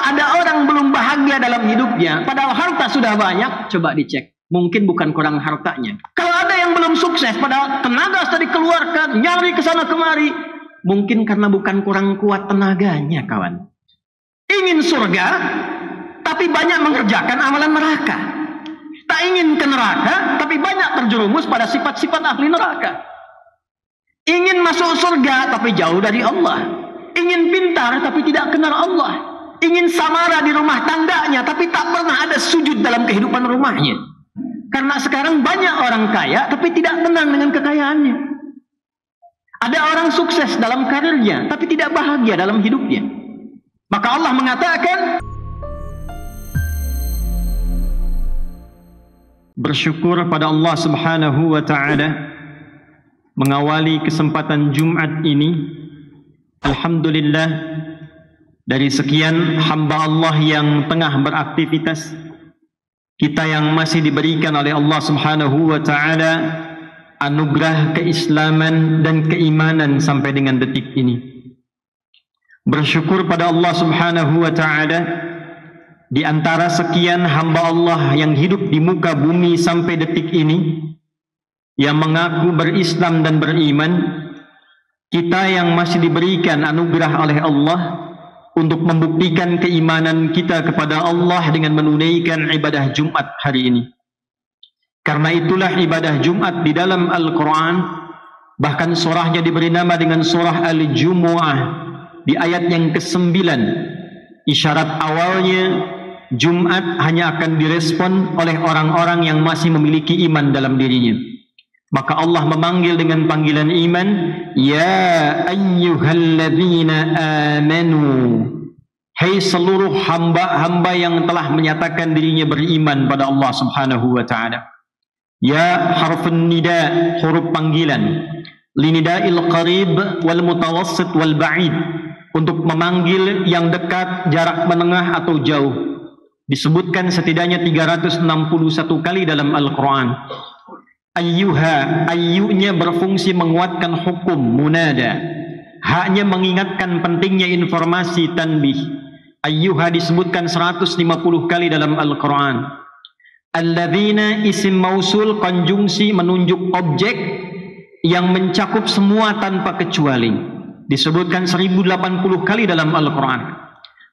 ada orang belum bahagia dalam hidupnya, padahal harta sudah banyak, coba dicek. Mungkin bukan kurang hartanya. Kalau ada yang belum sukses, padahal tenaga sudah dikeluarkan, nyari ke sana kemari, mungkin karena bukan kurang kuat tenaganya, kawan. Ingin surga, tapi banyak mengerjakan amalan neraka. Tak ingin ke neraka, tapi banyak terjerumus pada sifat-sifat ahli neraka. Ingin masuk surga, tapi jauh dari Allah. Ingin pintar, tapi tidak kenal Allah. Ingin samara di rumah tangganya, tapi tak pernah ada sujud dalam kehidupan rumahnya. Karena sekarang banyak orang kaya, tapi tidak tenang dengan kekayaannya. Ada orang sukses dalam karirnya, tapi tidak bahagia dalam hidupnya. Maka Allah mengatakan, bersyukur pada Allah Subhanahu wa ta'ala mengawali kesempatan Jumat ini. Alhamdulillah, dari sekian hamba Allah yang tengah beraktivitas, kita yang masih diberikan oleh Allah Subhanahu wa ta'ala anugerah keislaman dan keimanan sampai dengan detik ini. Bersyukur pada Allah Subhanahu wa ta'ala, di antara sekian hamba Allah yang hidup di muka bumi sampai detik ini, yang mengaku berislam dan beriman, kita yang masih diberikan anugerah oleh Allah untuk membuktikan keimanan kita kepada Allah dengan menunaikan ibadah Jumat hari ini. Karena itulah ibadah Jumat di dalam Al-Quran, bahkan surahnya diberi nama dengan surah Al-Jumu'ah di ayat yang ke-9. Isyarat awalnya, Jumat hanya akan direspon oleh orang-orang yang masih memiliki iman dalam dirinya. Maka Allah memanggil dengan panggilan iman, ya ayyuhalladzina amanu, hai seluruh hamba-hamba yang telah menyatakan dirinya beriman pada Allah Subhanahu wa ta'ala. Ya harfun nida, huruf panggilan, linida'il qarib wal mutawassit wal ba'id, untuk memanggil yang dekat, jarak menengah atau jauh. Disebutkan setidaknya 361 kali dalam Al-Quran. Ayyuha, ayyunya berfungsi menguatkan hukum munada, haknya mengingatkan pentingnya informasi tanbih. Ayyuha disebutkan 150 kali dalam Al-Quran. Alladzina isim mausul, konjungsi menunjuk objek yang mencakup semua tanpa kecuali, disebutkan 1080 kali dalam Al-Quran.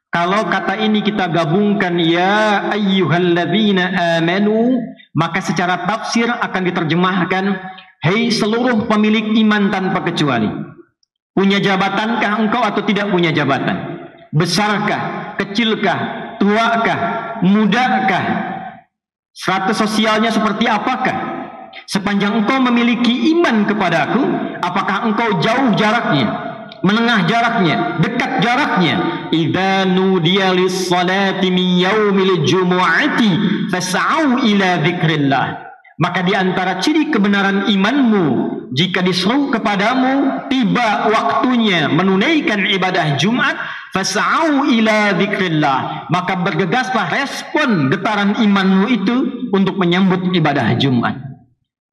Kalau kata ini kita gabungkan, ya ayyuhalladzina amanu, maka secara tafsir akan diterjemahkan, hei seluruh pemilik iman tanpa kecuali. Punya jabatankah engkau atau tidak punya jabatan? Besarkah, kecilkah, tuakah, mudakah? Status sosialnya seperti apakah? Sepanjang engkau memiliki iman kepadaku, apakah engkau jauh jaraknya, menengah jaraknya, dekat jaraknya? Idza nudiya lis-salati min yaumil jumu'ati fas'au ila dzikrillah. Maka di antara ciri kebenaran imanmu, jika diseru kepadamu tiba waktunya menunaikan ibadah Jumat, fas'au ila dzikrillah, maka bergegaslah, respon getaran imanmu itu untuk menyambut ibadah Jumat.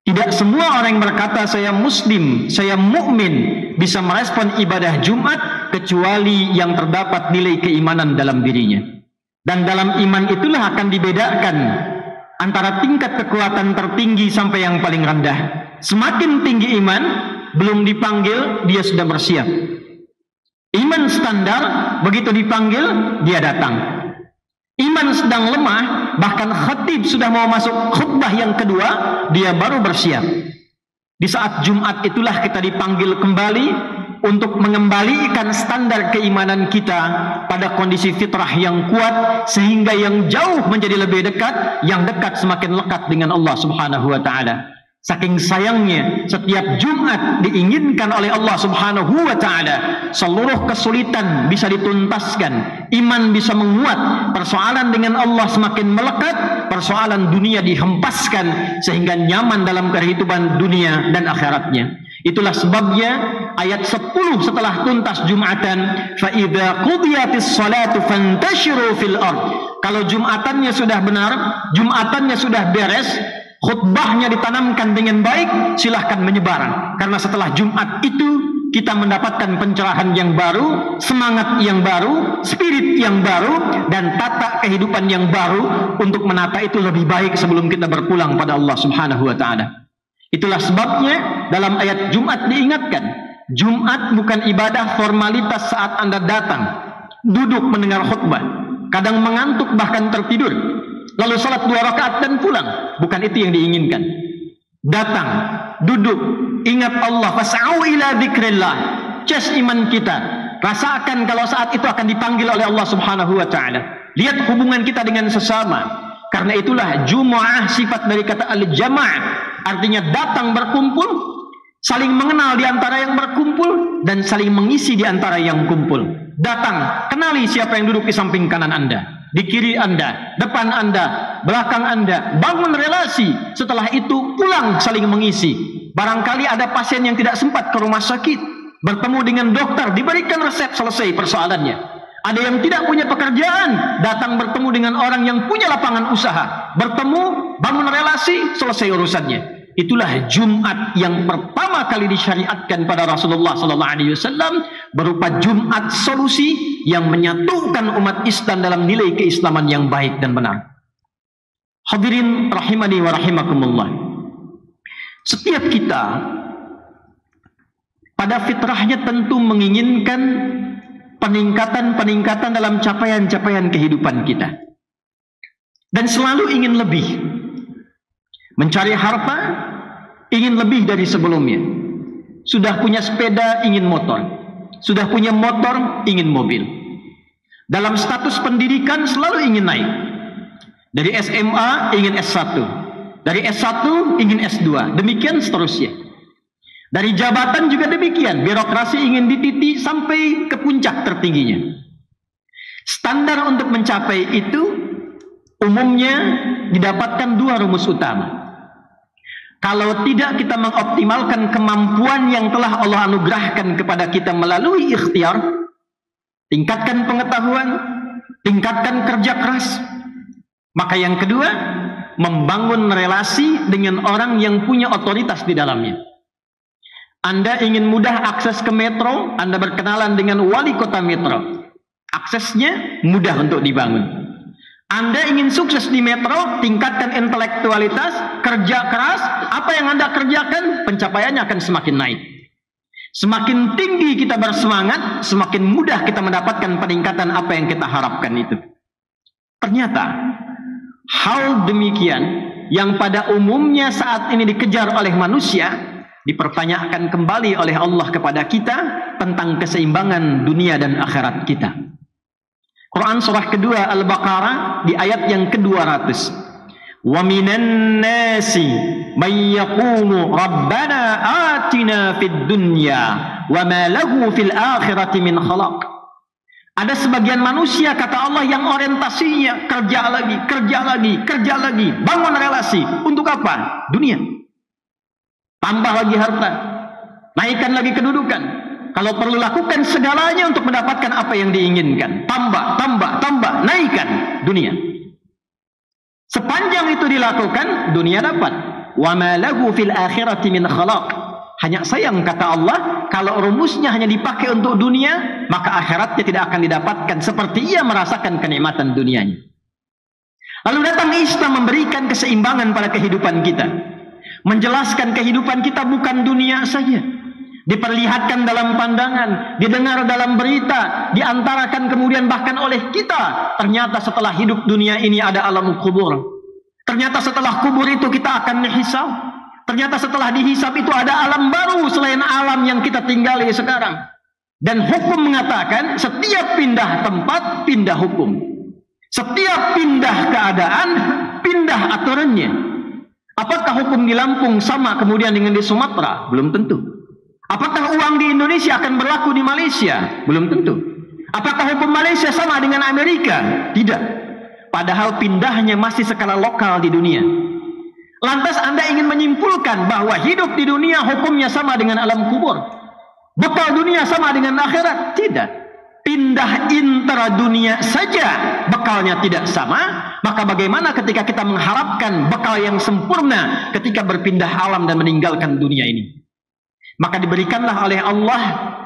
Tidak semua orang yang berkata saya muslim, saya mukmin, bisa merespon ibadah Jumat kecuali yang terdapat nilai keimanan dalam dirinya. Dan dalam iman itulah akan dibedakan antara tingkat kekuatan tertinggi sampai yang paling rendah. Semakin tinggi iman, belum dipanggil dia sudah bersiap. Iman standar, begitu dipanggil dia datang. Iman sedang lemah, bahkan khatib sudah mau masuk khutbah yang kedua, dia baru bersiap. Di saat Jumat itulah kita dipanggil kembali untuk mengembalikan standar keimanan kita pada kondisi fitrah yang kuat, sehingga yang jauh menjadi lebih dekat, yang dekat semakin lekat dengan Allah Subhanahu wa ta'ala. Saking sayangnya setiap Jumat diinginkan oleh Allah Subhanahu wa ta'ala, seluruh kesulitan bisa dituntaskan, iman bisa menguat, persoalan dengan Allah semakin melekat, persoalan dunia dihempaskan sehingga nyaman dalam kehidupan dunia dan akhiratnya. Itulah sebabnya ayat 10 setelah tuntas Jumatan, fa idza qudiyatis salatu fantashiru fil ard. Kalau Jumatannya sudah benar, Jumatannya sudah beres, khutbahnya ditanamkan dengan baik, silahkan menyebar. Karena setelah Jumat itu kita mendapatkan pencerahan yang baru, semangat yang baru, spirit yang baru, dan tata kehidupan yang baru untuk menata itu lebih baik sebelum kita berpulang pada Allah Subhanahu wa Ta'ala. Itulah sebabnya dalam ayat Jumat diingatkan, Jumat bukan ibadah formalitas saat Anda datang, duduk mendengar khutbah, kadang mengantuk bahkan tertidur, lalu salat 2 rakaat dan pulang. Bukan itu yang diinginkan. Datang, duduk, ingat Allah, fas'au ila dzikrillah, cas iman kita, rasakan kalau saat itu akan dipanggil oleh Allah Subhanahu wa Ta'ala. Lihat hubungan kita dengan sesama. Karena itulah Jumu'ah sifat dari kata al-jama', artinya datang berkumpul, saling mengenal di antara yang berkumpul dan saling mengisi di antara yang kumpul. Datang, kenali siapa yang duduk di samping kanan Anda, di kiri Anda, depan Anda, belakang Anda. Bangun relasi. Setelah itu pulang saling mengisi. Barangkali ada pasien yang tidak sempat ke rumah sakit, bertemu dengan dokter, diberikan resep, selesai persoalannya. Ada yang tidak punya pekerjaan, datang bertemu dengan orang yang punya lapangan usaha, bertemu, bangun relasi, selesai urusannya. Itulah Jumat yang pertama kali disyariatkan pada Rasulullah SAW, berupa Jumat solusi yang menyatukan umat Islam dalam nilai keislaman yang baik dan benar. Hadirin rahimani wa rahimakumullah. Setiap kita pada fitrahnya tentu menginginkan peningkatan dalam capaian-capaian kehidupan kita, dan selalu ingin lebih. Mencari harta, ingin lebih dari sebelumnya. Sudah punya sepeda, ingin motor. Sudah punya motor, ingin mobil. Dalam status pendidikan selalu ingin naik. Dari SMA ingin S1, dari S1 ingin S2, demikian seterusnya. Dari jabatan juga demikian, birokrasi ingin dititi sampai ke puncak tertingginya. Standar untuk mencapai itu umumnya didapatkan 2 rumus utama. Kalau tidak kita mengoptimalkan kemampuan yang telah Allah anugerahkan kepada kita melalui ikhtiar, tingkatkan pengetahuan, tingkatkan kerja keras. Maka yang kedua, membangun relasi dengan orang yang punya otoritas di dalamnya. Anda ingin mudah akses ke metro, Anda berkenalan dengan wali kota metro. Aksesnya mudah untuk dibangun. Anda ingin sukses di metro, tingkatkan intelektualitas, kerja keras, apa yang Anda kerjakan, pencapaiannya akan semakin naik. Semakin tinggi kita bersemangat, semakin mudah kita mendapatkan peningkatan apa yang kita harapkan itu. Ternyata, hal demikian yang pada umumnya saat ini dikejar oleh manusia, dipertanyakan kembali oleh Allah kepada kita tentang keseimbangan dunia dan akhirat kita. Quran surah kedua Al-Baqarah di ayat yang ke-200. Wa minan nasi may yaqulu rabbana atina fid dunya wa ma lahu fil akhirati min khalaq. Ada sebagian manusia, kata Allah, yang orientasinya kerja lagi, bangun relasi. Untuk apa? Dunia. Tambah lagi harta, naikkan lagi kedudukan. Kalau perlu lakukan segalanya untuk mendapatkan apa yang diinginkan. Tambah, naikkan dunia. Sepanjang itu dilakukan, dunia dapat. Wa ma lahu fil akhirati min khalaq. Hanya sayang, kata Allah, kalau rumusnya hanya dipakai untuk dunia, maka akhiratnya tidak akan didapatkan seperti ia merasakan kenikmatan dunianya. Lalu datang Islam memberikan keseimbangan pada kehidupan kita. Menjelaskan kehidupan kita bukan dunia saja, diperlihatkan dalam pandangan, didengar dalam berita, diantarakan kemudian bahkan oleh kita. Ternyata setelah hidup dunia ini ada alam kubur. Ternyata setelah kubur itu kita akan dihisab. Ternyata setelah dihisab itu ada alam baru selain alam yang kita tinggali sekarang. Dan hukum mengatakan setiap pindah tempat, pindah hukum. Setiap pindah keadaan, pindah aturannya. Apakah hukum di Lampung sama kemudian dengan di Sumatera? Belum tentu. Apakah uang di Indonesia akan berlaku di Malaysia? Belum tentu. Apakah hukum Malaysia sama dengan Amerika? Tidak. Padahal pindahnya masih skala lokal di dunia. Lantas Anda ingin menyimpulkan bahwa hidup di dunia hukumnya sama dengan alam kubur, bekal dunia sama dengan akhirat? Tidak. Pindah intra dunia saja bekalnya tidak sama, maka bagaimana ketika kita mengharapkan bekal yang sempurna ketika berpindah alam dan meninggalkan dunia ini? Maka diberikanlah oleh Allah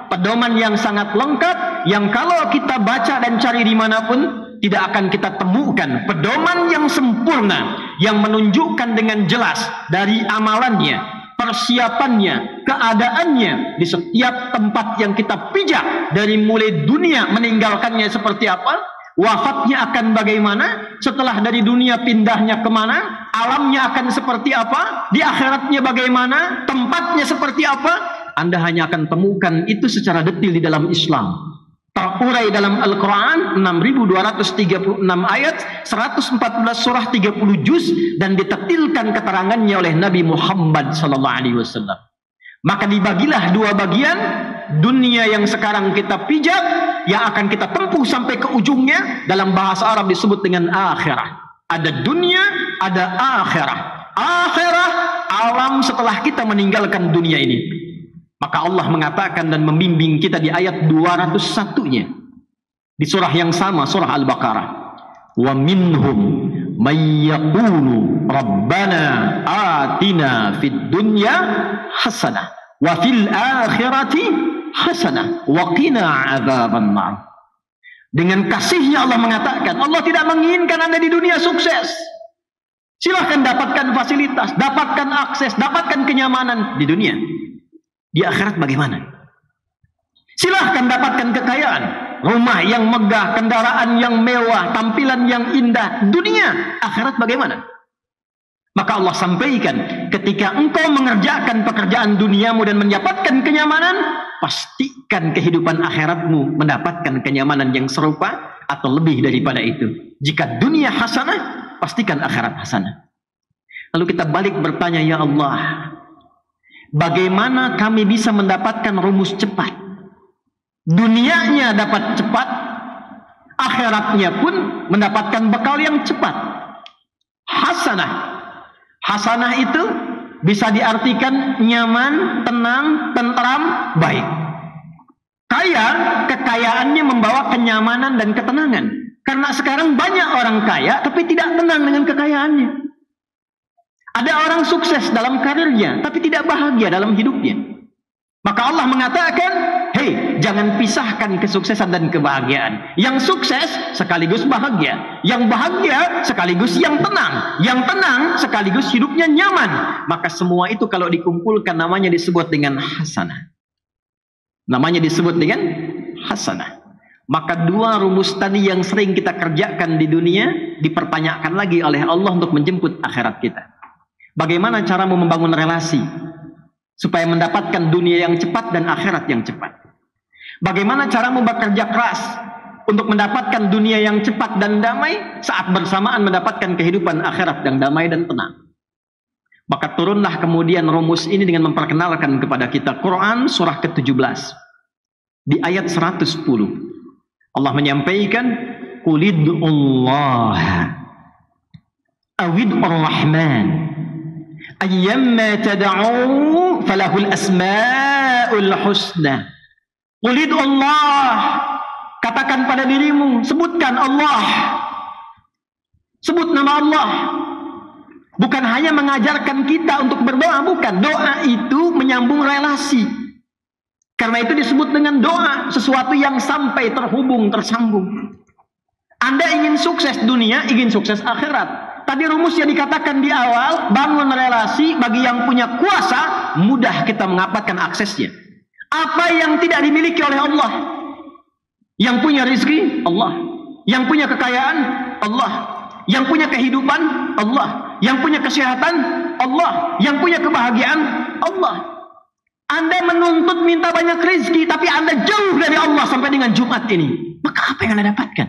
pedoman yang sangat lengkap, yang kalau kita baca dan cari dimanapun tidak akan kita temukan pedoman yang sempurna, yang menunjukkan dengan jelas dari amalannya, persiapannya, keadaannya di setiap tempat yang kita pijak, dari mulai dunia meninggalkannya seperti apa, wafatnya akan bagaimana, setelah dari dunia pindahnya kemana, alamnya akan seperti apa, di akhiratnya bagaimana, tempatnya seperti apa. Anda hanya akan temukan itu secara detail di dalam Islam. Terurai dalam Al-Quran 6.236 ayat, 114 surah, 30 juz, dan ditetilkan keterangannya oleh Nabi Muhammad SAW. Maka dibagilah dua bagian, dunia yang sekarang kita pijak, yang akan kita tempuh sampai ke ujungnya, dalam bahasa Arab disebut dengan akhirah. Ada dunia, ada akhirah. Akhirah, alam setelah kita meninggalkan dunia ini. Maka Allah mengatakan dan membimbing kita di ayat 201-nya di surah yang sama, surah Al-Baqarah. Wa minhum may yaqulu rabbana atina fid dunya hasanah wa fil akhirati hasanah wa qina adzaban nar. Dengan kasihnya Allah mengatakan, Allah tidak menginginkan Anda di dunia sukses. Silahkan dapatkan fasilitas, dapatkan akses, dapatkan kenyamanan di dunia. Di akhirat bagaimana? Silahkan dapatkan kekayaan, rumah yang megah, kendaraan yang mewah, tampilan yang indah. Dunia, akhirat bagaimana? Maka Allah sampaikan, ketika engkau mengerjakan pekerjaan duniamu dan mendapatkan kenyamanan, pastikan kehidupan akhiratmu mendapatkan kenyamanan yang serupa atau lebih daripada itu. Jika dunia hasanah, pastikan akhirat hasanah. Lalu kita balik bertanya, ya Allah, bagaimana kami bisa mendapatkan rumus cepat? Dunianya dapat cepat, akhiratnya pun mendapatkan bekal yang cepat. Hasanah. Hasanah itu bisa diartikan nyaman, tenang, tentram, baik. Kaya, kekayaannya membawa kenyamanan dan ketenangan. Karena sekarang banyak orang kaya tapi tidak tenang dengan kekayaannya. Ada orang sukses dalam karirnya, tapi tidak bahagia dalam hidupnya. Maka Allah mengatakan, hei, jangan pisahkan kesuksesan dan kebahagiaan. Yang sukses sekaligus bahagia. Yang bahagia sekaligus yang tenang. Yang tenang sekaligus hidupnya nyaman. Maka semua itu kalau dikumpulkan namanya disebut dengan hasanah. Namanya disebut dengan hasanah. Maka dua rumus tadi yang sering kita kerjakan di dunia, dipertanyakan lagi oleh Allah untuk menjemput akhirat kita. Bagaimana caramu membangun relasi supaya mendapatkan dunia yang cepat dan akhirat yang cepat? Bagaimana caramu bekerja keras untuk mendapatkan dunia yang cepat dan damai saat bersamaan mendapatkan kehidupan akhirat yang damai dan tenang? Maka turunlah kemudian rumus ini dengan memperkenalkan kepada kita Quran surah ke-17 di ayat 110. Allah menyampaikan, Qulidullah awid ar-Rahman ayyamma tad'u falahul asma'ul husna. Qulid Allah, katakan pada dirimu, sebutkan Allah, sebut nama Allah. Bukan hanya mengajarkan kita untuk berdoa, bukan. Doa itu menyambung relasi. Karena itu disebut dengan doa, sesuatu yang sampai terhubung, tersambung. Anda ingin sukses dunia, ingin sukses akhirat. Tadi rumus yang dikatakan di awal, bangun relasi bagi yang punya kuasa, mudah kita mendapatkan aksesnya. Apa yang tidak dimiliki oleh Allah? Yang punya rezeki, Allah. Yang punya kekayaan, Allah. Yang punya kehidupan, Allah. Yang punya kesehatan, Allah. Yang punya kebahagiaan, Allah. Anda menuntut minta banyak rezeki, tapi Anda jauh dari Allah sampai dengan Jumat ini. Maka apa yang Anda dapatkan?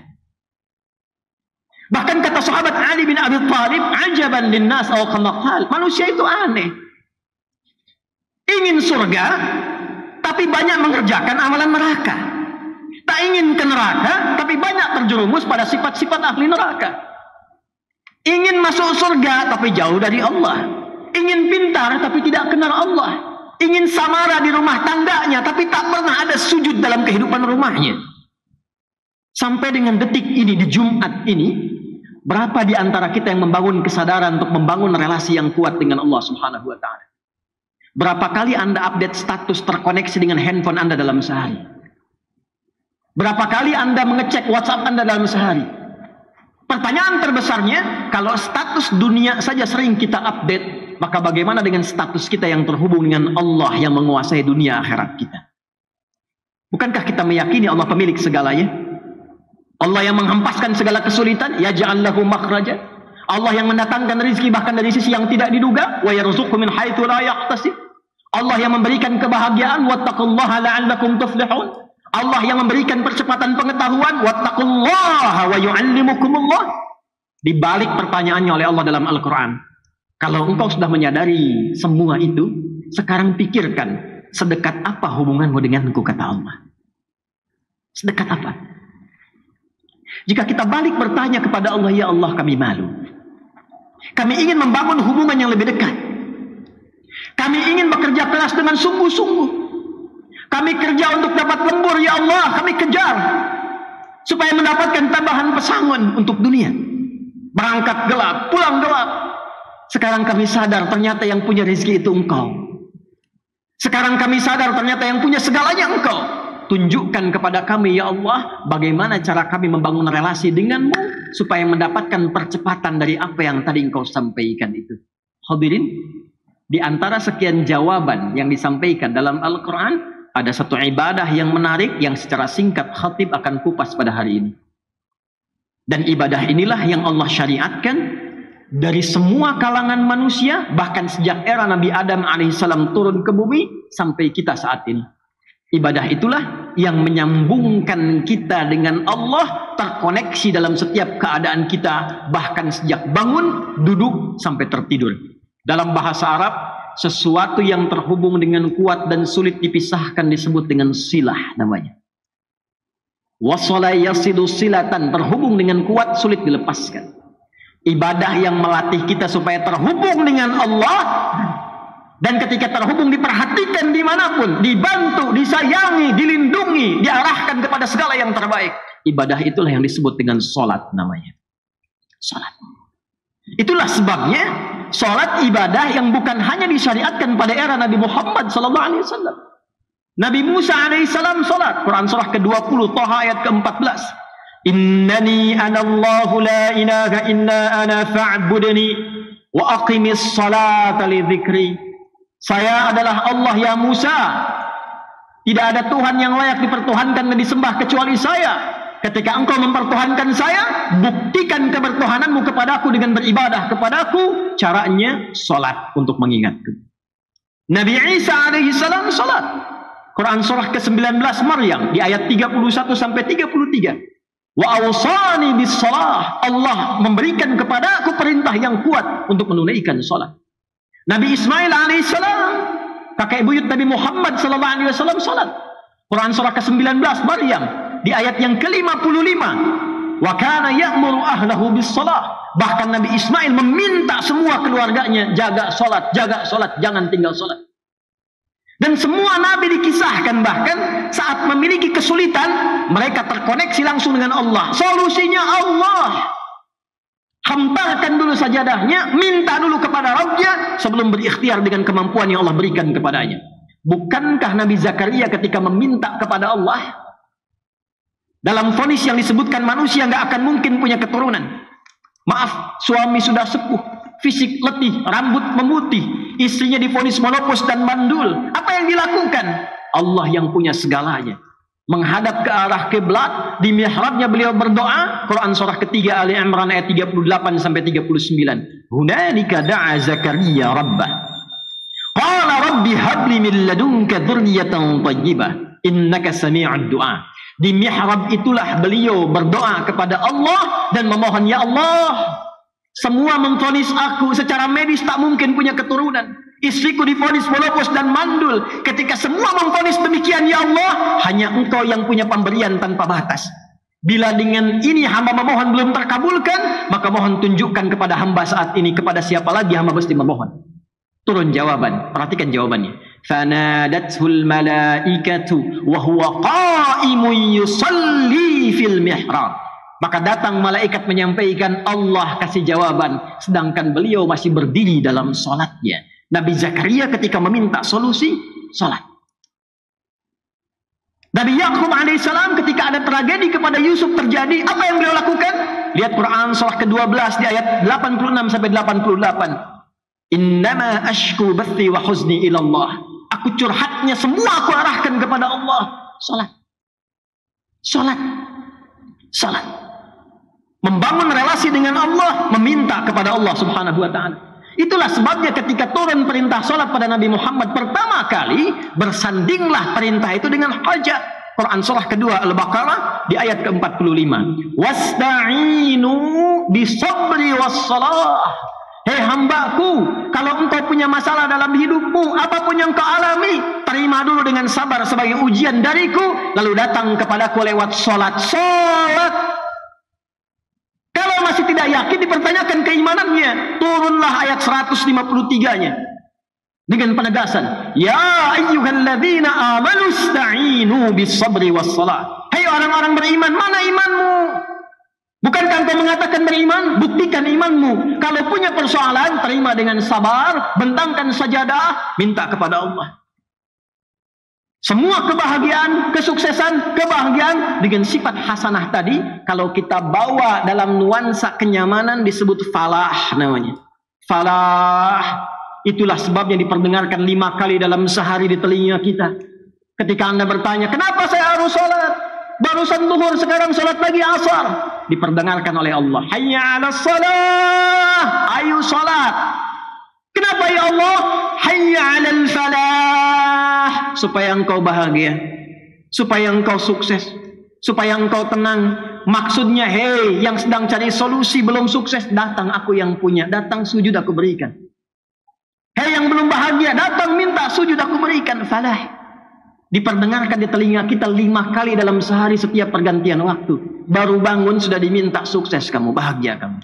Bahkan kata sahabat Ali bin Abi Thalib, ajaban linnas aw kama qala, manusia itu aneh. Ingin surga tapi banyak mengerjakan amalan neraka. Tak ingin ke neraka tapi banyak terjerumus pada sifat-sifat ahli neraka. Ingin masuk surga tapi jauh dari Allah. Ingin pintar tapi tidak kenal Allah. Ingin samara di rumah tangganya tapi tak pernah ada sujud dalam kehidupan rumahnya. Sampai dengan detik ini, di Jumat ini, berapa di antara kita yang membangun kesadaran untuk membangun relasi yang kuat dengan Allah Subhanahu wa ta'ala? Berapa kali Anda update status terkoneksi dengan handphone Anda dalam sehari? Berapa kali Anda mengecek WhatsApp Anda dalam sehari? Pertanyaan terbesarnya, kalau status dunia saja sering kita update, maka bagaimana dengan status kita yang terhubung dengan Allah yang menguasai dunia akhirat kita? Bukankah kita meyakini Allah pemilik segalanya? Allah yang menghempaskan segala kesulitan, yaj'al lahu makhraja. Allah yang mendatangkan rezeki bahkan dari sisi yang tidak diduga, wa yarzuqhu min haitsu la yahtasib. Allah yang memberikan kebahagiaan, wattaqullaha la'allakum tuflihun. Allah yang memberikan percepatan pengetahuan, wattaqullaha wa yu'allimukumullah. Di balik pertanyaannya oleh Allah dalam Al-Qur'an, kalau engkau sudah menyadari semua itu, sekarang pikirkan, sedekat apa hubunganmu denganku, kata Allah. Sedekat apa? Jika kita balik bertanya kepada Allah, ya Allah, kami malu. Kami ingin membangun hubungan yang lebih dekat. Kami ingin bekerja keras dengan sungguh-sungguh. Kami kerja untuk dapat lembur, ya Allah, kami kejar. Supaya mendapatkan tambahan pesangon untuk dunia. Berangkat gelap, pulang gelap. Sekarang kami sadar ternyata yang punya rezeki itu engkau. Sekarang kami sadar ternyata yang punya segalanya engkau. Tunjukkan kepada kami, ya Allah, bagaimana cara kami membangun relasi denganmu supaya mendapatkan percepatan dari apa yang tadi engkau sampaikan itu. Hadirin, di antara sekian jawaban yang disampaikan dalam Al-Quran, ada satu ibadah yang menarik yang secara singkat khatib akan kupas pada hari ini. Dan ibadah inilah yang Allah syariatkan dari semua kalangan manusia, bahkan sejak era Nabi Adam alaihissalam turun ke bumi sampai kita saat ini. Ibadah itulah yang menyambungkan kita dengan Allah, terkoneksi dalam setiap keadaan kita, bahkan sejak bangun, duduk, sampai tertidur. Dalam bahasa Arab, sesuatu yang terhubung dengan kuat dan sulit dipisahkan disebut dengan silah namanya. Wasala yasilu silatan, terhubung dengan kuat, sulit dilepaskan. Ibadah yang melatih kita supaya terhubung dengan Allah, dan ketika terhubung diperhatikan dimanapun, dibantu, disayangi, dilindungi, diarahkan kepada segala yang terbaik. Ibadah itulah yang disebut dengan sholat namanya. Sholat. Itulah sebabnya sholat ibadah yang bukan hanya disyariatkan pada era Nabi Muhammad SAW. Nabi Musa alaihissalam sholat. Quran surah ke-20 Thaha ayat ke-14. Innani anallahu la ilaha illa ana fa'budni wa aqimis salata li dzikri. Saya adalah Allah ya Musa. Tidak ada Tuhan yang layak dipertuhankan dan disembah kecuali saya. Ketika engkau mempertuhankan saya, buktikan kebertuhananmu kepadaku dengan beribadah kepadaku. Caranya sholat untuk mengingatku. Nabi Isa alaihissalam sholat. Quran surah ke-19 Maryam di ayat 31 sampai 33. Wa awsani bis shalah. Allah memberikan kepadaku perintah yang kuat untuk menunaikan sholat. Nabi Ismail alaihissalam, kakek buyut Nabi Muhammad sallallahu alaihi wasallam, sholat. Quran surah ke-19 Maryam di ayat yang ke-55, wa kana ya'muru ahlahu bis shalah. Bahkan Nabi Ismail meminta semua keluarganya jaga salat, jangan tinggal salat. Dan semua nabi dikisahkan bahkan saat memiliki kesulitan mereka terkoneksi langsung dengan Allah. Solusinya Allah. Hampalkan dulu sajadahnya, minta dulu kepada Rabbnya sebelum berikhtiar dengan kemampuan yang Allah berikan kepadanya. Bukankah Nabi Zakaria ketika meminta kepada Allah dalam vonis yang disebutkan manusia nggak akan mungkin punya keturunan. Maaf, suami sudah sepuh, fisik letih, rambut memutih, istrinya divonis menopause dan mandul. Apa yang dilakukan? Allah yang punya segalanya. Menghadap ke arah kiblat, di mihrabnya beliau berdoa. Quran surah ketiga Ali Imran ayat 38 sampai 39. Hunalika da'a Zakaria rabbah. Qala rabbi habli min ladunka dzurriyyatan thayyibah innaka sami'ud du'a. Di mihrab itulah beliau berdoa kepada Allah dan memohon, ya Allah, semua memvonis aku secara medis tak mungkin punya keturunan. Istriku divonis menopause dan mandul. Ketika semua memvonis demikian, ya Allah, hanya engkau yang punya pemberian tanpa batas. Bila dengan ini hamba memohon belum terkabulkan, maka mohon tunjukkan kepada hamba saat ini kepada siapa lagi hamba mesti memohon. Turun jawaban, perhatikan jawabannya. Fanadathul malaikatu wa huwa qa'imun yusalli fil mihrab. Maka datang malaikat menyampaikan, Allah kasih jawaban sedangkan beliau masih berdiri dalam salatnya. Nabi Zakaria ketika meminta solusi, salat. Nabi Yakub alaihissalam ketika ada tragedi kepada Yusuf terjadi, apa yang beliau lakukan? Lihat Quran surah ke-12 di ayat 86 sampai 88. Innama ashku bathi wa huzni ilallah. Aku curhatnya semua aku arahkan kepada Allah. Salat. Salat. Salat. Membangun relasi dengan Allah, meminta kepada Allah Subhanahu wa taala. Itulah sebabnya ketika turun perintah salat pada Nabi Muhammad pertama kali, bersandinglah perintah itu dengan hajat. Quran surah kedua Al-Baqarah di ayat ke-45. Wasta'inu bisabri wassalah. Hei hambaku, kalau engkau punya masalah dalam hidupmu, apapun yang kau alami, terima dulu dengan sabar sebagai ujian dariku, lalu datang kepadaku lewat salat. Salat. Kalau masih tidak yakin, dipertanyakan keimanannya. Turunlah ayat 153-nya. Dengan penegasan. Ya ayyuhalladzina amanu ista'inu bis-sabri was-salah. Hai orang-orang beriman, mana imanmu? Bukankah engkau mengatakan beriman? Buktikan imanmu. Kalau punya persoalan, terima dengan sabar, bentangkan sajadah, minta kepada Allah. Semua kebahagiaan, kesuksesan, kebahagiaan dengan sifat hasanah tadi, kalau kita bawa dalam nuansa kenyamanan disebut falah namanya. Falah. Itulah sebabnya diperdengarkan 5 kali dalam sehari di telinga kita. Ketika Anda bertanya, kenapa saya harus sholat? Barusan zuhur, sekarang sholat lagi asar. Diperdengarkan oleh Allah. Hayya 'alas shalah. Ayo sholat. Kenapa ya Allah? Hayya 'alal falah. Supaya engkau bahagia, supaya engkau sukses, supaya engkau tenang. Maksudnya, hei yang sedang cari solusi belum sukses, datang aku yang punya, datang sujud aku berikan. Hei yang belum bahagia, datang minta sujud aku berikan. Falah. Diperdengarkan di telinga kita 5 kali dalam sehari setiap pergantian waktu. Baru bangun sudah diminta sukses kamu, bahagia kamu.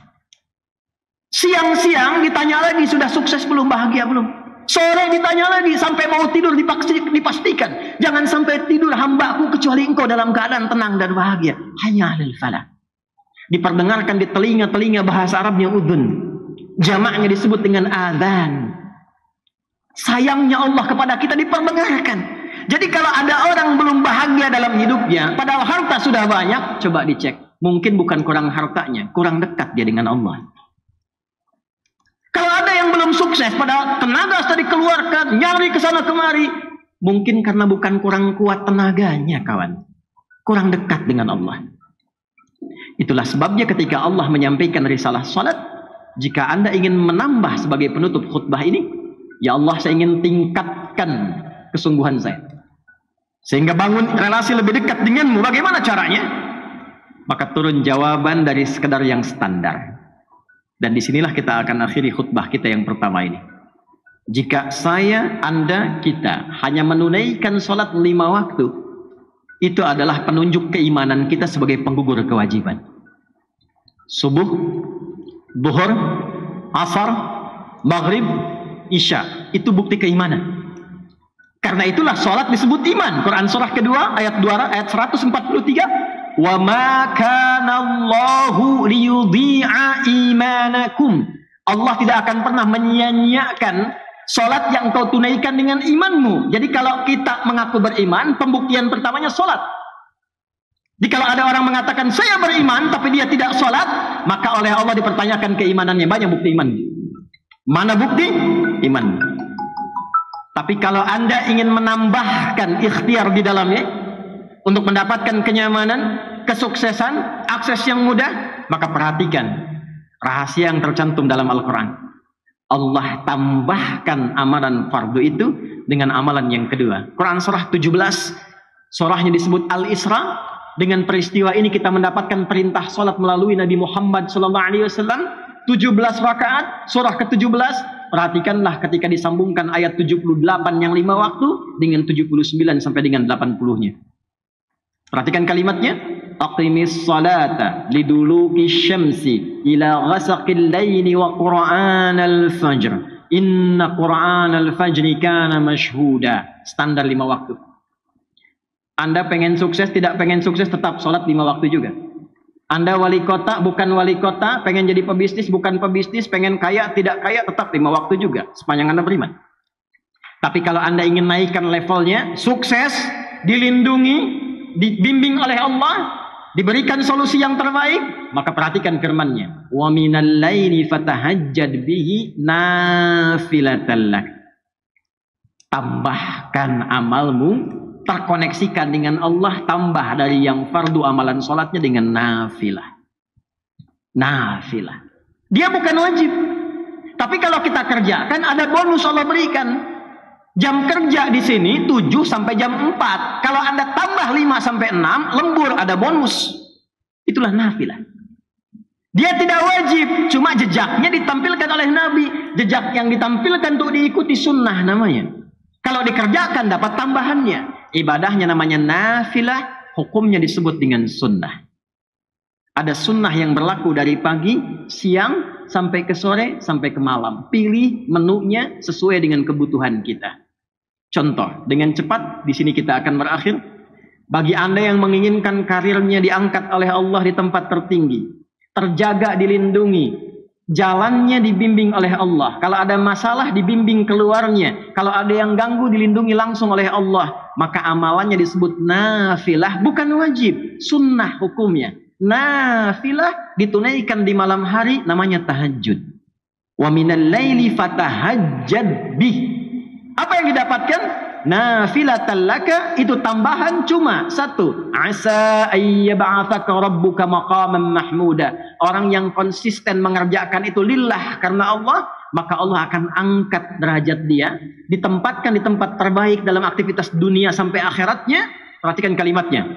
Siang-siang ditanya lagi, sudah sukses belum, bahagia belum? Sore ditanya lagi, sampai mau tidur dipastikan. Jangan sampai tidur hambaku kecuali engkau dalam keadaan tenang dan bahagia. Hanya alal falah. Diperdengarkan di telinga-telinga, bahasa Arabnya udhun. Jamaknya disebut dengan adhan. Sayangnya Allah kepada kita diperdengarkan. Jadi kalau ada orang belum bahagia dalam hidupnya, padahal harta sudah banyak, coba dicek. Mungkin bukan kurang hartanya, kurang dekat dia dengan Allah. Kalau ada yang belum sukses, padahal tenaga sudah dikeluarkan, nyari ke sana kemari, mungkin karena bukan kurang kuat tenaganya, kawan. Kurang dekat dengan Allah. Itulah sebabnya ketika Allah menyampaikan risalah salat, jika Anda ingin menambah sebagai penutup khutbah ini, ya Allah, saya ingin tingkatkan kesungguhan saya, sehingga bangun relasi lebih dekat denganmu. Bagaimana caranya? Maka turun jawaban dari sekedar yang standar. Dan disinilah kita akan akhiri khutbah kita yang pertama ini. Jika saya, Anda, kita hanya menunaikan sholat 5 waktu, itu adalah penunjuk keimanan kita sebagai penggugur kewajiban. Subuh, zuhur, asar, maghrib, isya. Itu bukti keimanan. Karena itulah sholat disebut iman. Quran surah kedua ayat 143. Wa ma kana Allahu liyudhi'a imanakum. Allah tidak akan pernah menyia-nyiakan salat yang kau tunaikan dengan imanmu. Jadi kalau kita mengaku beriman, pembuktian pertamanya salat. Jadi kalau ada orang mengatakan saya beriman tapi dia tidak salat, maka oleh Allah dipertanyakan keimanannya. Banyak bukti iman. Mana bukti? Iman. Tapi kalau Anda ingin menambahkan ikhtiar di dalamnya untuk mendapatkan kenyamanan, kesuksesan, akses yang mudah, maka perhatikan rahasia yang tercantum dalam Al-Quran. Allah tambahkan amalan fardu itu dengan amalan yang kedua. Quran surah 17, surahnya disebut Al-Isra. Dengan peristiwa ini kita mendapatkan perintah salat melalui Nabi Muhammad SAW. 17 rakaat, surah ke-17. Perhatikanlah ketika disambungkan ayat 78 yang 5 waktu dengan 79 sampai dengan 80-nya. Perhatikan kalimatnya. Aqimis salata liduluki syamsi ila ghasaqil laili wa qur'anal fajr. Inna qur'anal fajri kana mashhuda. Standar 5 waktu. Anda pengen sukses, tidak pengen sukses, tetap sholat 5 waktu juga. Anda wali kota, bukan wali kota, pengen jadi pebisnis, bukan pebisnis, pengen kaya, tidak kaya, tetap 5 waktu juga, sepanjang Anda beriman. Tapi kalau Anda ingin naikkan levelnya, sukses, dilindungi, dibimbing oleh Allah, diberikan solusi yang terbaik, maka perhatikan firman-Nya. Wa minal laili fatahajjad bihi nafilatan lak. Tambahkan amalmu, terkoneksikan dengan Allah, tambah dari yang fardu amalan sholatnya dengan nafilah. Nafilah. Dia bukan wajib. Tapi kalau kita kerjakan, ada bonus Allah berikan. Jam kerja di sini 7 sampai jam 4. Kalau Anda tambah 5 sampai 6, lembur, ada bonus. Itulah nafilah. Dia tidak wajib, cuma jejaknya ditampilkan oleh Nabi. Jejak yang ditampilkan untuk diikuti sunnah namanya. Kalau dikerjakan dapat tambahannya. Ibadahnya namanya nafilah, hukumnya disebut dengan sunnah. Ada sunnah yang berlaku dari pagi, siang, sampai ke sore, sampai ke malam. Pilih menunya sesuai dengan kebutuhan kita. Contoh, dengan cepat, di sini kita akan berakhir. Bagi Anda yang menginginkan karirnya diangkat oleh Allah di tempat tertinggi, terjaga, dilindungi, jalannya dibimbing oleh Allah. Kalau ada masalah dibimbing keluarnya. Kalau ada yang ganggu dilindungi langsung oleh Allah. Maka amalannya disebut nafilah, bukan wajib, sunnah hukumnya. Nafilah ditunaikan di malam hari, namanya tahajud. Wa minal laili fatahajjad bih. Apa yang didapatkan? Nafilatan laka, itu tambahan cuma satu. Asa ayyab'atsaka rabbuka maqaman mahmuda. Orang yang konsisten mengerjakan itu lillah, karena Allah, maka Allah akan angkat derajat dia, ditempatkan di tempat terbaik dalam aktivitas dunia sampai akhiratnya. Perhatikan kalimatnya.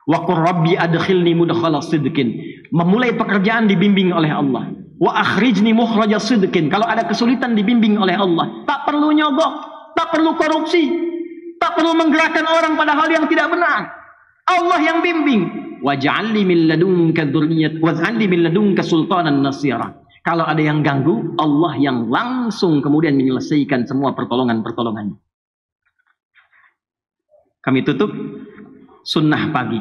Wa qur rabbi adkhilni mudkhala sidqin. Memulai pekerjaan dibimbing oleh Allah. Wa akhrijni mukhraja sidqin. Kalau ada kesulitan dibimbing oleh Allah. Tak perlu nyogok, tak perlu korupsi, tak perlu menggerakkan orang pada hal yang tidak benar. Allah yang bimbing. Waj'alni min ladunka dzurriyyatan waj'alni min ladunka sultanan nasira. Kalau ada yang ganggu, Allah yang langsung kemudian menyelesaikan semua pertolongan-pertolongannya. Kami tutup sunnah pagi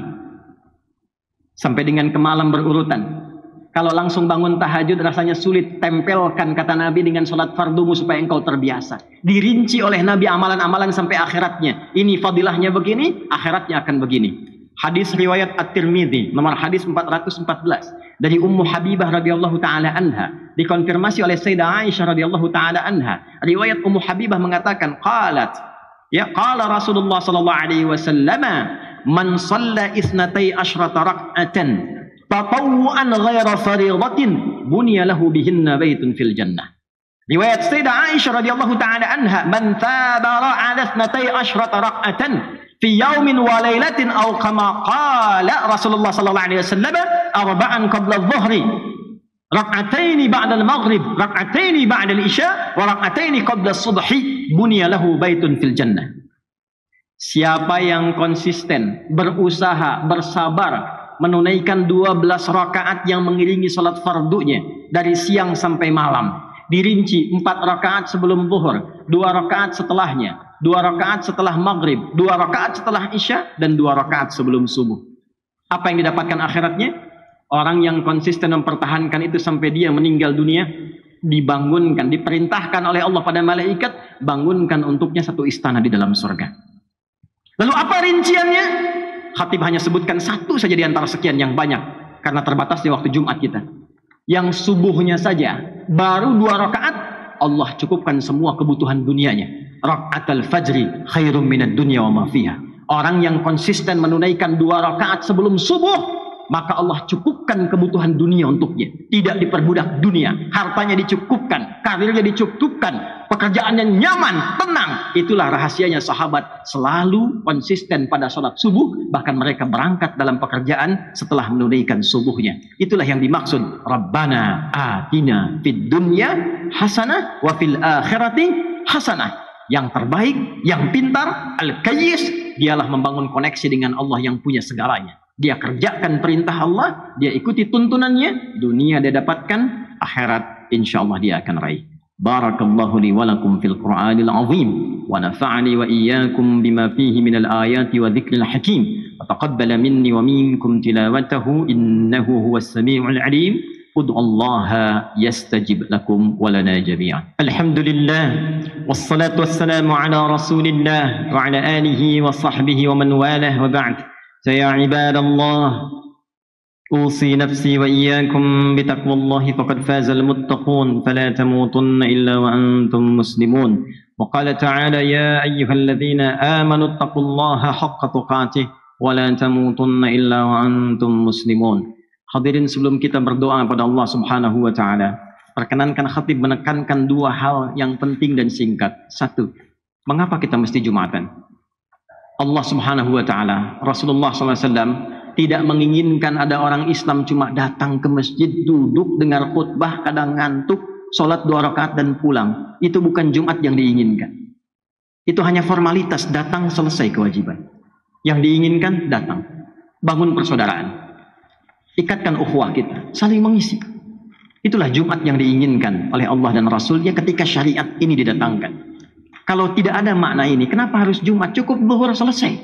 sampai dengan ke malam berurutan. Kalau langsung bangun tahajud rasanya sulit, tempelkan kata Nabi dengan sholat fardumu supaya engkau terbiasa. Dirinci oleh Nabi amalan-amalan sampai akhiratnya. Ini fadilahnya begini, akhiratnya akan begini. Hadis riwayat At-Tirmidzi, nomor hadis 414. Dari Ummu Habibah radhiyallahu taala anha, dikonfirmasi oleh Sayyidah Aisyah radhiyallahu taala anha. Riwayat Ummu Habibah mengatakan, qalat, ya qala Rasulullah sallallahu alaihi wasallam, man shalla isnatai asyrata rak'atan tatawuan ghaira faridatin bunya lahu bihinna baitun fil jannah. Riwayat Sayyidah Aisyah radhiyallahu taala anha, man thabara ala isnatai asyrata rak'atan fi yaumin wa lailatin aw kama qala Rasulullah sallallahu alaihi wasallam, arba'an qabla adh-dhuhri, rak'ataini ba'da al-maghrib, rak'ataini ba'da al-isya, wa rak'ataini qabla as-subhi, bunya lahu baitun fil jannah. Siapa yang konsisten, berusaha, bersabar menunaikan 12 rakaat yang mengiringi salat fardunya dari siang sampai malam, dirinci 4 rakaat sebelum zuhur, 2 rakaat setelahnya, 2 rakaat setelah maghrib, 2 rakaat setelah isya, dan 2 rakaat sebelum subuh. Apa yang didapatkan akhiratnya? Orang yang konsisten mempertahankan itu sampai dia meninggal dunia, dibangunkan, diperintahkan oleh Allah pada malaikat, bangunkan untuknya satu istana di dalam surga. Lalu apa rinciannya? Khatib hanya sebutkan satu saja di antara sekian yang banyak, karena terbatasnya waktu Jumat kita. Yang subuhnya saja baru 2 rakaat, Allah cukupkan semua kebutuhan dunianya. Raka'atul fajri khairum minad dunya wa ma fiha. Orang yang konsisten menunaikan 2 rakaat sebelum subuh, maka Allah cukupkan kebutuhan dunia untuknya. Tidak diperbudak dunia, hartanya dicukupkan, karirnya dicukupkan, pekerjaannya nyaman, tenang. Itulah rahasianya sahabat selalu konsisten pada sholat subuh, bahkan mereka berangkat dalam pekerjaan setelah menunaikan subuhnya. Itulah yang dimaksud Rabbana atina fid dunya hasanah wa fil akhirati hasanah. Yang terbaik, yang pintar, al-kayyis, dialah membangun koneksi dengan Allah yang punya segalanya. Dia kerjakan perintah Allah, dia ikuti tuntunannya, dunia dia dapatkan, akhirat insyaallah dia akan raih. Barakallahu li wa lakum fil Qur'anil azim wa nafa'ani wa iyyakum bima fihi minal ayati wa dzikril hakim. وتقبل مني ومنكم تلاوته إنه هو السميع العليم ادعوا الله يستجب لكم ولنا جميعا. الحمد لله والصلاة والسلام على رسول الله وعلى آله وصحبه ومن والاه وبعد. فيا عباد الله أوصي نفسي وإياكم بتقوى الله فقد فاز المتقون فلا تموتن إلا وأنتم مسلمون. وقال تعالى يا أيها الذين آمنوا اتقوا الله حق تقاته ولا تموتن إلا وأنتم مسلمون. Hadirin, sebelum kita berdoa pada Allah Subhanahu wa taala, perkenankan khatib menekankan dua hal yang penting dan singkat. Satu, mengapa kita mesti Jumatan? Allah Subhanahu wa taala, Rasulullah SAW tidak menginginkan ada orang Islam cuma datang ke masjid, duduk, dengar khutbah, kadang ngantuk, sholat 2 rakaat dan pulang. Itu bukan Jumat yang diinginkan. Itu hanya formalitas, datang selesai kewajiban. Yang diinginkan datang, bangun persaudaraan, ikatkan ukhuwah kita, saling mengisi. Itulah Jumat yang diinginkan oleh Allah dan Rasulnya ketika syariat ini didatangkan. Kalau tidak ada makna ini, kenapa harus Jumat? Cukup zuhur selesai.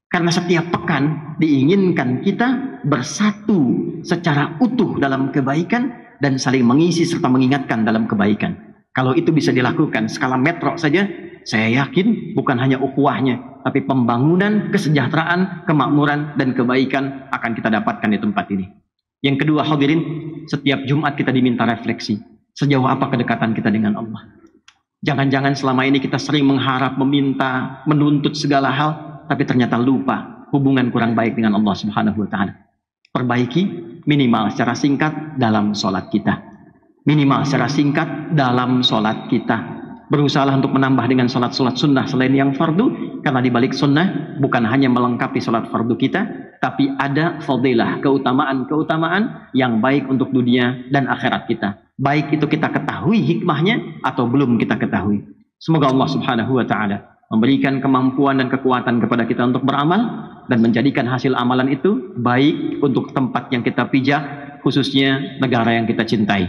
Karena setiap pekan diinginkan kita bersatu secara utuh dalam kebaikan dan saling mengisi serta mengingatkan dalam kebaikan. Kalau itu bisa dilakukan skala metro saja, saya yakin bukan hanya ukhuwahnya, tapi pembangunan, kesejahteraan, kemakmuran, dan kebaikan akan kita dapatkan di tempat ini. Yang kedua, hadirin, setiap Jumat kita diminta refleksi. Sejauh apa kedekatan kita dengan Allah? Jangan-jangan selama ini kita sering mengharap, meminta, menuntut segala hal, tapi ternyata lupa hubungan kurang baik dengan Allah Subhanahu wa taala. Perbaiki minimal secara singkat dalam sholat kita. Minimal secara singkat dalam sholat kita. Berusaha untuk menambah dengan sholat-sholat sunnah selain yang fardu, karena di balik sunnah bukan hanya melengkapi sholat fardu kita, tapi ada fadilah, keutamaan-keutamaan yang baik untuk dunia dan akhirat kita. Baik itu kita ketahui hikmahnya atau belum kita ketahui. Semoga Allah Subhanahu wa taala memberikan kemampuan dan kekuatan kepada kita untuk beramal dan menjadikan hasil amalan itu baik untuk tempat yang kita pijak, khususnya negara yang kita cintai.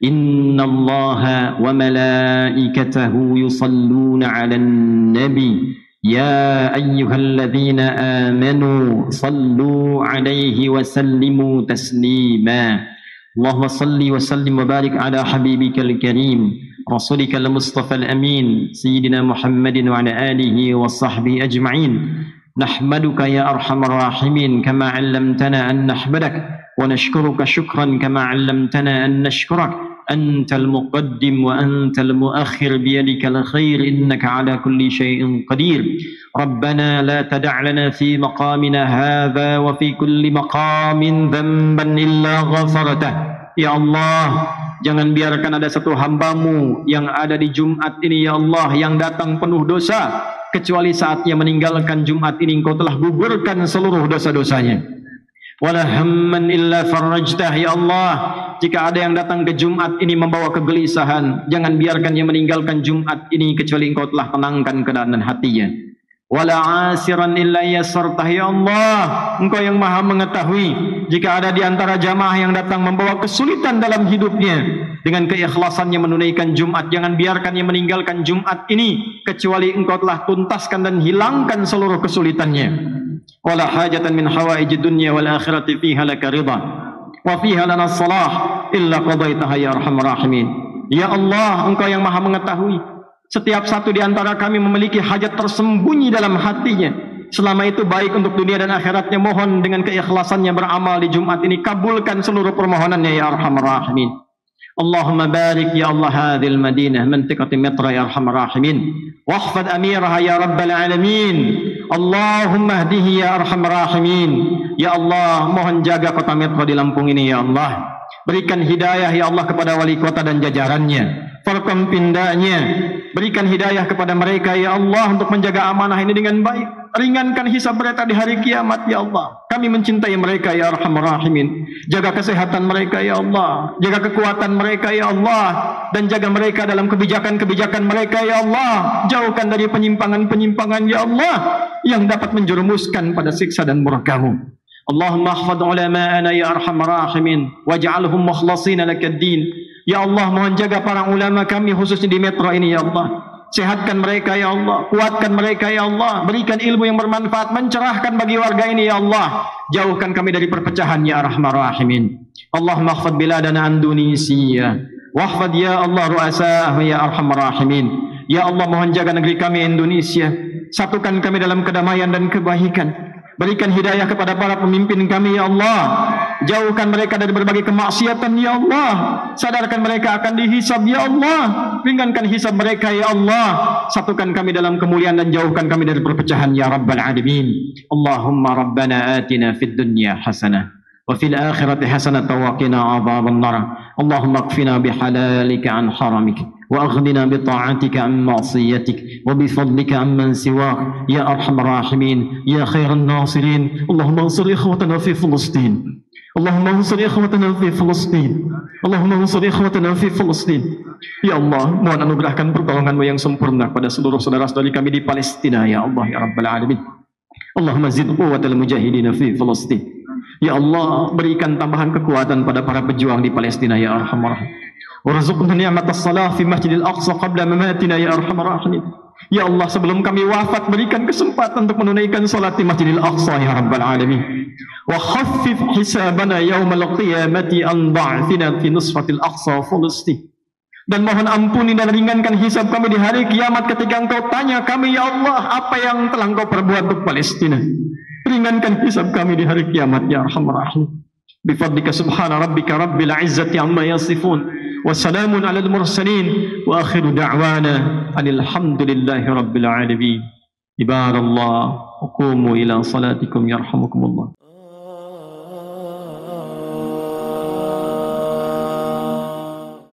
Inna Allaha wa malaikatahu yusalluna 'alan nabi ya ayyuhalladzina amanu sallu 'alaihi wa sallimu taslima. Allahumma salli wa sallim wa barik ala habibikal karim rasulikal mustafal amin sayyidina Muhammadin wa ala alihi wa sahbihi ajma'in. Nahmaduka ya arhamar rahimin kama 'allamtana an nahmadak ونشكرك شكرا كما علمتنا أن نشكرك أنت المقدم وأنت المؤخر بيدك الخير إنك على كل شيء قدير. ربنا لا تدع لنا في مقامنا هذا وفي كل مقام ذنبا إلا غفرته. Ya Allah, jangan biarkan ada satu hambamu yang ada di Jumat ini ya Allah yang datang penuh dosa, kecuali saat ia meninggalkan Jumat ini engkau telah gugurkan seluruh dosa-dosanya. Wala hamman illa farajtah. Ya Allah, jika ada yang datang ke Jumat ini membawa kegelisahan, jangan biarkan dia meninggalkan Jumat ini kecuali engkau telah tenangkan keadaan hatinya. Wala asiran illa yasartah. Ya Allah, engkau yang maha mengetahui jika ada di antara jamaah yang datang membawa kesulitan dalam hidupnya, dengan keikhlasannya menunaikan Jumat, jangan biarkan dia meninggalkan Jumat ini kecuali engkau telah tuntaskan dan hilangkan seluruh kesulitannya. Wala hajatan min hawaijid dunya wal akhirati fiha laka ridha wa fiha lana salah illa qadaitaha ya arhamar rahimin. Ya Allah, engkau yang maha mengetahui setiap satu di antara kami memiliki hajat tersembunyi dalam hatinya. Selama itu baik untuk dunia dan akhiratnya, mohon dengan keikhlasannya beramal di Jumat ini, kabulkan seluruh permohonannya ya arhamar rahimin. Allahumma barik ya Allah hadhil Madinah mantiqati Mitra ya arhamar rahimin wahfad amiraha ya rabbal alamin. Allahumma hdihi ya arhamar rahimin. Ya Allah, mohon jaga kota Metro di Lampung ini ya Allah. Berikan hidayah ya Allah kepada wali kota dan jajarannya, Forkom Pindanya. Berikan hidayah kepada mereka ya Allah untuk menjaga amanah ini dengan baik. Ringankan hisab mereka di hari kiamat ya Allah. Kami mencintai mereka ya arhamar rahimin. Jaga kesehatan mereka ya Allah, jaga kekuatan mereka ya Allah, dan jaga mereka dalam kebijakan-kebijakan mereka ya Allah. Jauhkan dari penyimpangan-penyimpangan ya Allah yang dapat menjerumuskan pada siksa dan murka-Mu. Allahumma ahfad ulama'ana ya arhamar rahimin waj'alhum mukhlashina lakad din. Ya Allah, mohon jaga para ulama kami khususnya di Metro ini ya Allah. Sehatkan mereka ya Allah, kuatkan mereka ya Allah, berikan ilmu yang bermanfaat, mencerahkan bagi warga ini ya Allah. Jauhkan kami dari perpecahan ya Arhamar Rahimin. Allahumma khfad biladana an Indonesia, wahfad ya Allah ru'asa'ah ya Arhamar Rahimin. Ya Allah, mohon jaga negeri kami Indonesia, satukan kami dalam kedamaian dan kebaikan. Berikan hidayah kepada para pemimpin kami ya Allah. Jauhkan mereka dari berbagai kemaksiatan ya Allah. Sadarkan mereka akan dihisab ya Allah. Ringankan hisab mereka ya Allah. Satukan kami dalam kemuliaan dan jauhkan kami dari perpecahan ya Rabbal Alamin. Allahumma Rabbana atina fid dunya hasanah wa fil akhirati hasanah wa qina adzaban nar. Allahumma qfina bihalalika an haramik wa aghnina bi ta'atika an ma'siyatik wa bi fadlika amman siwak ya arhamar rahimin ya khairan nasirin. Allahumma ansur ikhwatana fi Filistin. Allahumma ansur ikhwatana fi Filistin. Allahumma ansur ikhwatana fi Filistin. Ya Allah, mohon anugerahkan pertolongan-Mu yang sempurna pada seluruh saudara-saudari kami di Palestina ya Allah ya Rabbal Alamin. Allahumma zid quwwatal mujahidin fi Filistin. Ya Allah, berikan tambahan kekuatan pada para pejuang di Palestina ya Arhamar Rahimin. Warzuqna ni'matas salah fi Masjidil Aqsa qabla mamatina ya Arhamar Rahimin. Ya Allah, sebelum kami wafat berikan kesempatan untuk menunaikan salat di Masjidil Aqsa ya Rabbal Alamin. Wa khaffif hisabana yaumal qiyamati an da'fina fi nusfatil Aqsa Filistin. Dan mohon ampuni dan ringankan hisab kami di hari kiamat ketika Engkau tanya kami ya Allah, apa yang telah Engkau perbuat untuk Palestina. Ringankan hisab kami di hari kiamat ya Arhamar Rahimin. Bifadlika subhana rabbika rabbil izzati amma yasifun. Wassalamun ala al-mursalin wa akhiru da'wana alhamdulillahi rabbil alamin. Ibadallah, qumu ila salatikum yarhamukumullah.